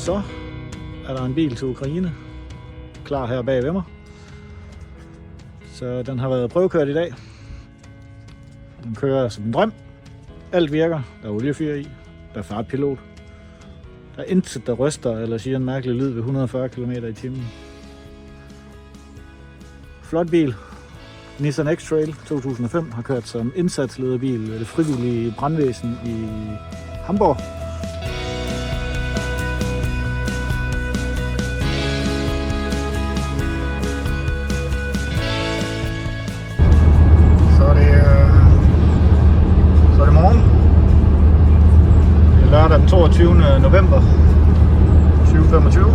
Så er der en bil til Ukraine klar her bag ved mig. Så den har været prøvekørt i dag. Den kører som en drøm. Alt virker. Der er oliefyr i. Der er fartpilot. Der er intet, der ryster eller siger en mærkelig lyd ved 140 km/t. Flot bil. Nissan X-Trail 2005 har kørt som indsatslederbil ved det frivillige brandvæsen i Hamburg. Så er det morgen. Det er lørdag den 22. november 2025.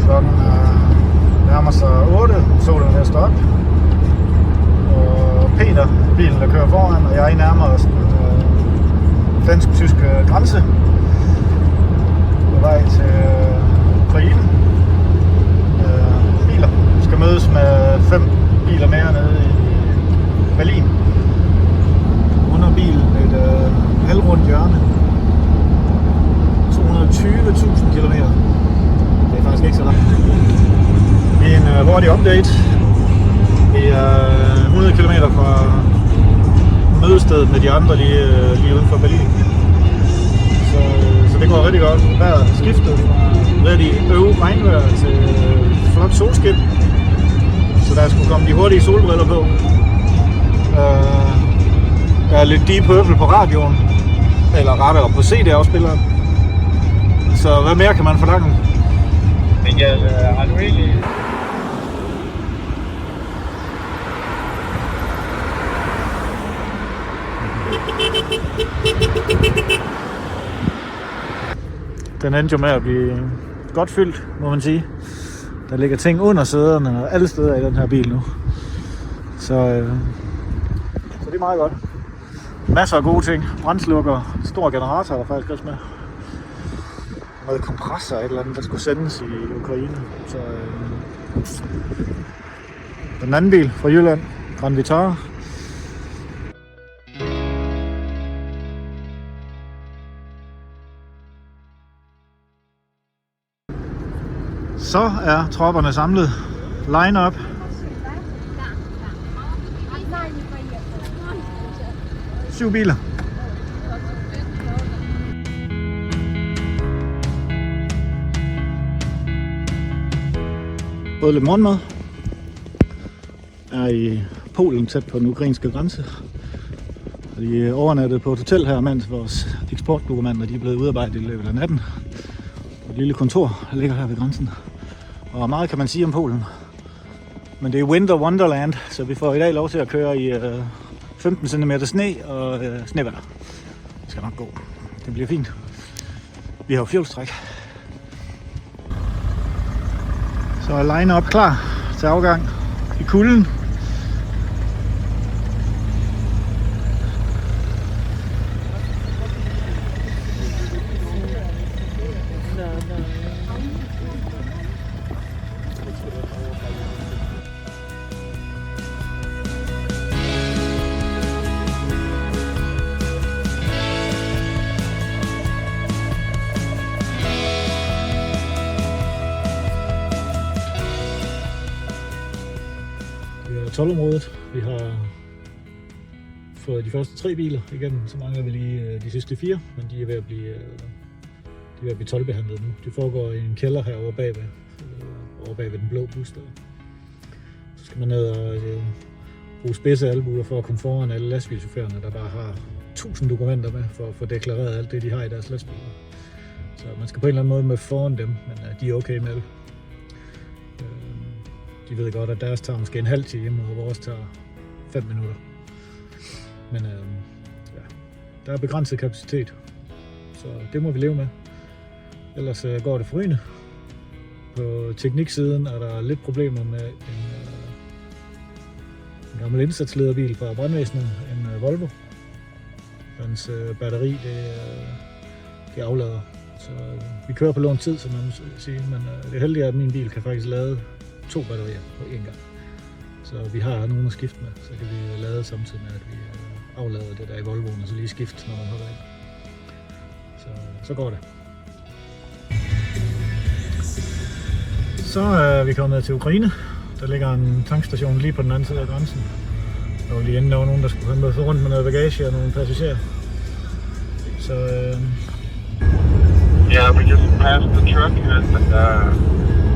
Klokken nærmer sig 8, solen er stået op, og Peter, bilen der kører foran, og jeg nærmer os den dansk-tyske grænse på vej til Ukraine. Biler skal mødes med 5 biler mere nede i Berlin. Under bilen et halvrundt hjørne. 220.000 kilometer. Det er faktisk ikke så langt. Det er en hurtig update. Vi er 100 km fra mødestedet med de andre lige uden for Berlin. Så det går rigtig godt. Vejret skiftet fra rigtig regnvejr til flot solskin. Så der skulle komme de hurtige solbriller på. Der er lidt Deep Purple på radioen. Eller rettere på CD-afspilleren. Så hvad mere kan man forlange? Michael, har du egentlig... Den endte jo med at blive godt fyldt, må man sige. Der ligger ting under sæderne og alle steder i den her bil nu. Så det er meget godt. Masser af gode ting. Brændslukker, stor generator er der faktisk også med. Noget kompressor, et eller andet, der skulle sendes i Ukraine. Så den anden bil fra Jylland, Grand Vitara. Så er tropperne samlet. Line up. 7 biler. Både lidt morgenmad. Er i Polen tæt på den ukrainske grænse. Og de er overnattet på et hotel her, mens vores eksportdokumenter de er blevet udarbejdet i løbet af natten. Et lille kontor ligger her ved grænsen. Og meget kan man sige om Polen. Men det er Winter Wonderland, så vi får i dag lov til at køre i 15 cm sne og snevejr. Det skal nok gå. Det bliver fint. Vi har jo fjolstræk. Så er line-up klar til afgang i kulden. Toldområdet. Vi har fået de første 3 biler igennem, så mangler vi lige de sidste 4, men de er ved at blive toldbehandlet nu. Det foregår i en kælder herovre bagved den blå bus der. Så skal man ned og bruge spidse albuer for at komme foran alle lastbilchaufførerne, der bare har 1000 dokumenter med for at få deklareret alt det, de har i deres lastbiler. Så man skal på en eller anden måde med foran dem, men de er okay med det. De ved godt, at deres tager måske en halv time, og vores tager 5 minutter. Men ja, der er begrænset kapacitet, så det må vi leve med. Ellers går det forrygende. På tekniksiden er der lidt problemer med en gammel indsatslederbil fra brandvæsenet, en Volvo. Hans batteri det aflader, så vi kører på lånt tid, som man må sige, men det er heldigt, at min bil kan faktisk lade 2 batterier på én gang. Så vi har nogen at skifte med, så kan vi lade samtidig med, at vi aflader det der i Volvoen, og så lige skifte, når man holder af. Så går det. Så er vi kommet til Ukraine. Der ligger en tankstation lige på den anden side af grænsen. Der var lige inden der var nogen, der skulle komme rundt med noget bagage og nogle passagerer. Så Yeah, we just passed the truck and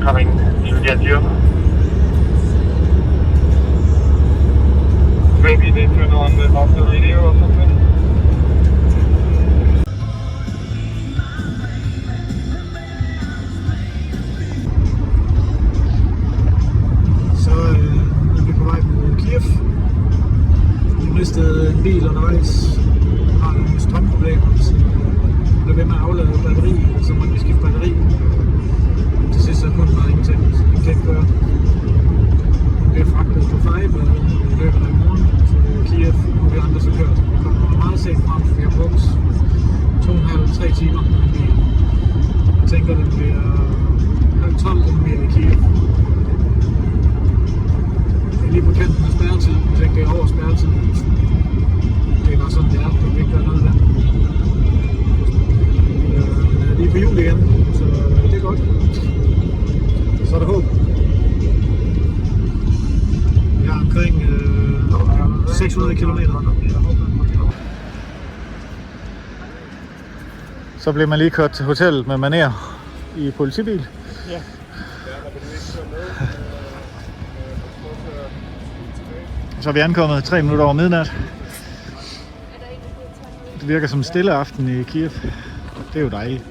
coming to get you. Maybe they turn on the radio or something. Så er vi på vej mod Kiev. Vi mistede en bil undervejs. Har nogle strømproblemer, så blev ved med at aflade batteri, så måtte vi skifte batteri. Til sidst så kunne der ingenting, så vi kan ikke køre. Vi bliver fragtet på Five i løbet af morgen til Kiev, og vi andre så kørt. Vi kommer meget sent frem, for vi har brugt 2,5-3 timer med en bil. Jeg tænker, det bliver 12, inden vi er i Kiev. Det er lige på kanten af spærretid, hvis ikke det er over spærretid. Det er bare sådan, det er. Det kan ikke gøre noget ved. Vi er på jul igen, så det er godt. Så er der håb. Vi har omkring 600 kilometer. Så bliver man lige kørt til hotellet med manér i politibil. Ja. Så er vi ankommet 3 minutter over midnat. Det virker som en stille aften i Kiev. Det er jo dejligt.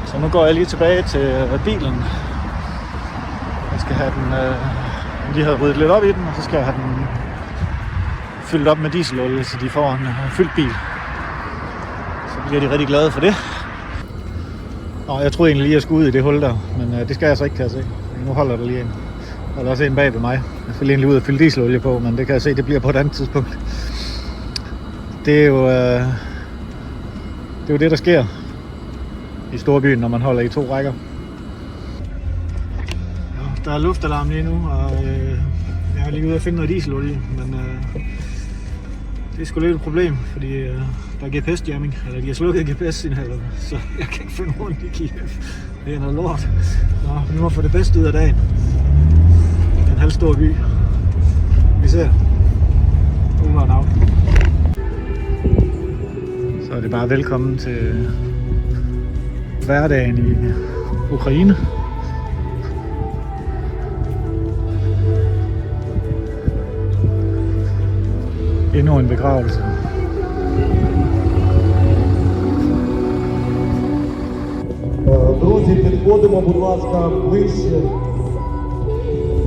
Så nu går jeg lige tilbage til bilen. Jeg skal have den, de havde ryddet lidt op i den, og så skal jeg have den fyldt op med dieselolie, så de får en fyldt bil. Så bliver de rigtig glade for det. Og jeg troede egentlig lige, at jeg skulle ud i det hul der, men det skal jeg så ikke, kan jeg se. Nu holder der lige en. Der er også en bag ved mig. Jeg skal egentlig ud og fylde dieselolie på, men det kan jeg se, det bliver på et andet tidspunkt. Det er jo det, der sker i storbyen, når man holder i 2 rækker. Ja, der er luftalarm lige nu, og jeg er lige ude at finde noget dieselolie, men det er sgu lidt et problem, fordi der er GPS-jamming, eller de har slukket GPS-signalerne, så jeg kan ikke finde rundt i Kiev. Det er noget lort. Nå, vi må få det bedste ud af dagen. Det er en halvstor by. Vi ser. Over en aften. Så er det bare velkommen til hverdagen i Ukraine. Endnu en begravelse. Друзі, підходимо, будь ласка, ближче.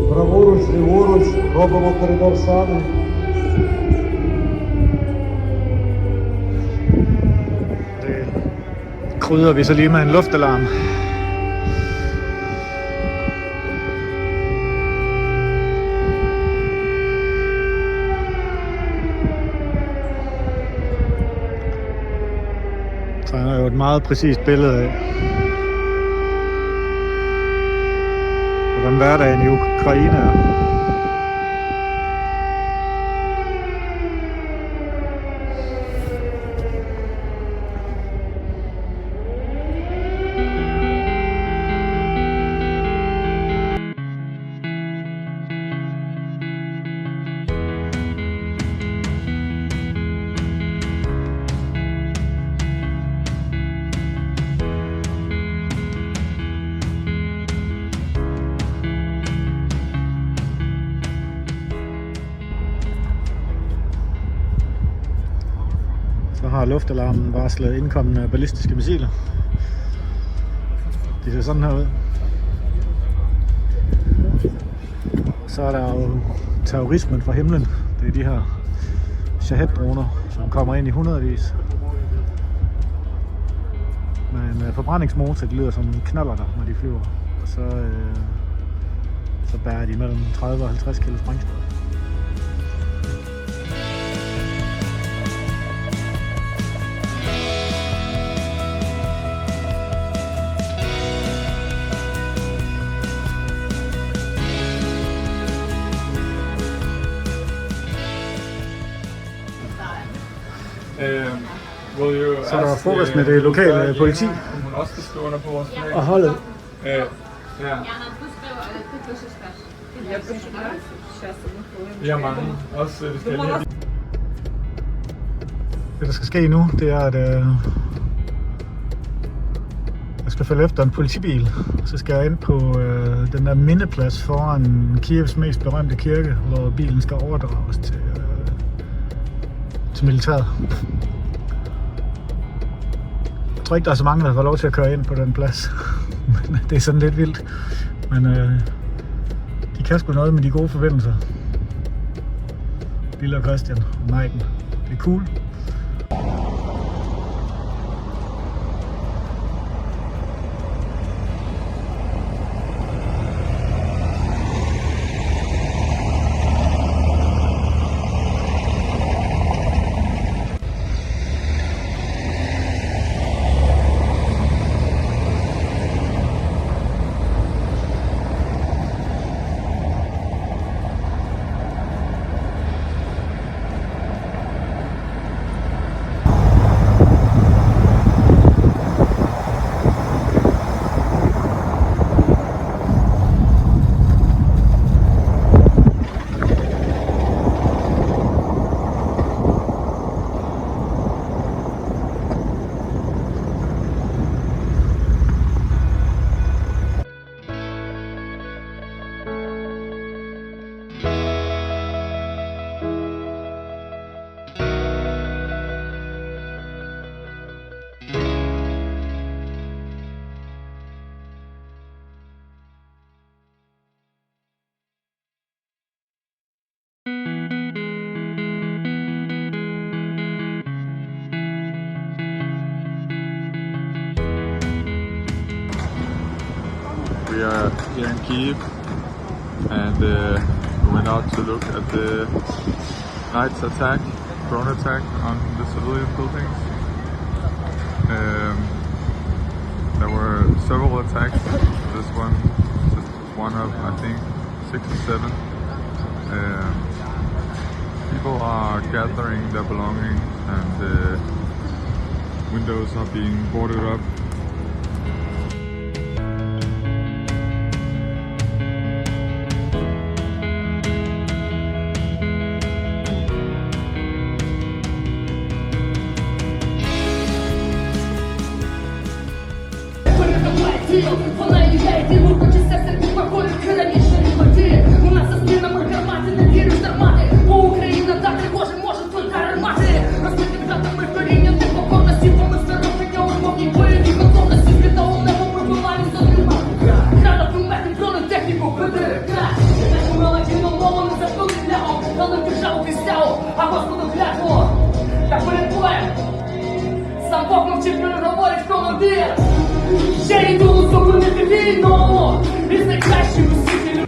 Праворуч, ліворуч, робимо коридор шани. Det krydder vi så lige med en luftalarm. Så er jo et meget præcist billede af, hvordan hverdagen i Ukraine er. Så har luftalarmen varslet indkommende ballistiske missiler. De ser sådan her ud. Så er der jo terrorismen fra himlen. Det er de her Shahed-droner, som kommer ind i hundredvis. Med en forbrændingsmotor, det lyder som knallerter, når de flyver. Og så bærer de mellem 30 og 50 kg sprængstof. Så der er frokost med det lokale politi og holdet. Ja. Jeg mange. Også det skal lige. Det, der skal ske nu, det er, at jeg skal følge efter en politibil. Så skal jeg ind på den der mindeplads foran Kievs mest berømte kirke, hvor bilen skal overdrages til militæret. Jeg tror ikke, der er så mange, der får lov til at køre ind på den plads. Men det er sådan lidt vildt. Men de kan sgu noget med de gode forbindelser. Lille og Christian og Maiken. Det er cool. We are here in Kyiv and we went out to look at the night's attack, drone attack on the civilian buildings. There were several attacks. This one just one of, I think, 6 or 7. People are gathering their belongings and windows are being boarded up. Вона являє ділу, хоче серце підпокою, раніше не ходи. У нас за спинами гармати, не віриш в армати. Бо Україна так не кожен може тільки армати. Розбити братами коріння, непокорності, бо ми старовиня у мовній бойовій готовності. Світову небо пробиваємо за нема. Града примети, дрони, техніку, веди. Нашу мелодійну мову не забули лягом. Але державу пісняву, а Господу клятву. Так перед боєм. Сам Бог мовчить, говорить командир. Ще йду зупинити війну, із найкращих у світі.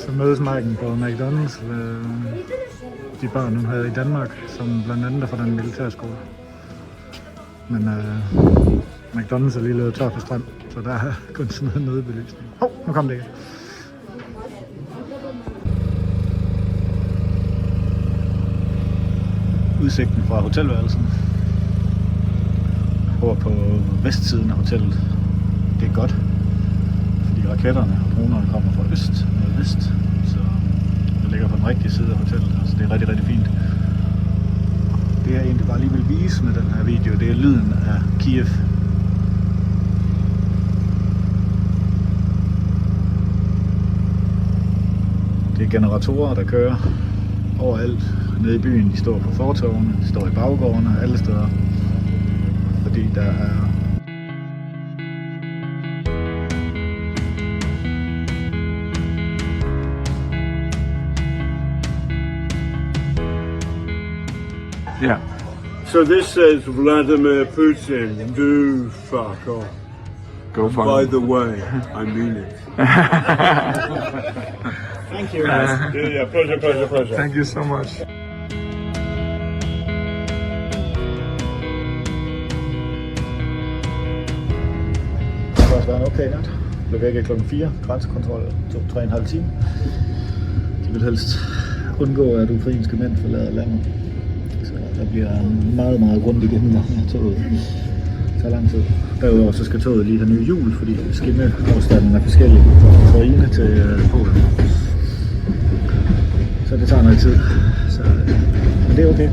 Så mødes Maiken på McDonald's ved de børn, hun havde i Danmark, som blandt andet er fra den militærskole. Men McDonald's er lige løbet tør for strøm, så der er kun sådan noget nødbelysning. Nu kom det ikke. Udsigten fra hotelværelsen over på vestsiden af hotellet, det er godt, fordi raketterne og dronerne kommer fra øst mod vest, så det ligger på den rigtige side af hotellet, så det er rigtig, rigtig fint. Det jeg egentlig bare lige vil vise med den her video, det er lyden af Kyiv. Det Det er generatorer, der kører overalt nede i byen. De står på fortovene, de står i baggårdene, alle steder. Fordi der er Yeah. So this says Vladimir Putin, do fuck off. Go for By it. the way, I mean it. Thank you. Yeah, pleasure. Thank you so much. Det har også været en okay nat. Blev væk klokken 4. Grænsekontrol tog 3,5 timer. De vil helst undgå, at ukrainske mænd forlader landet. Så der bliver meget, meget grundig gennemgang af toget. Det tager lang tid. Derudover så skal toget lige have nye hjul, fordi skinneafstanden er forskellig fra Ukraine til Polen. Så det tager noget tid. Så, men det er okay.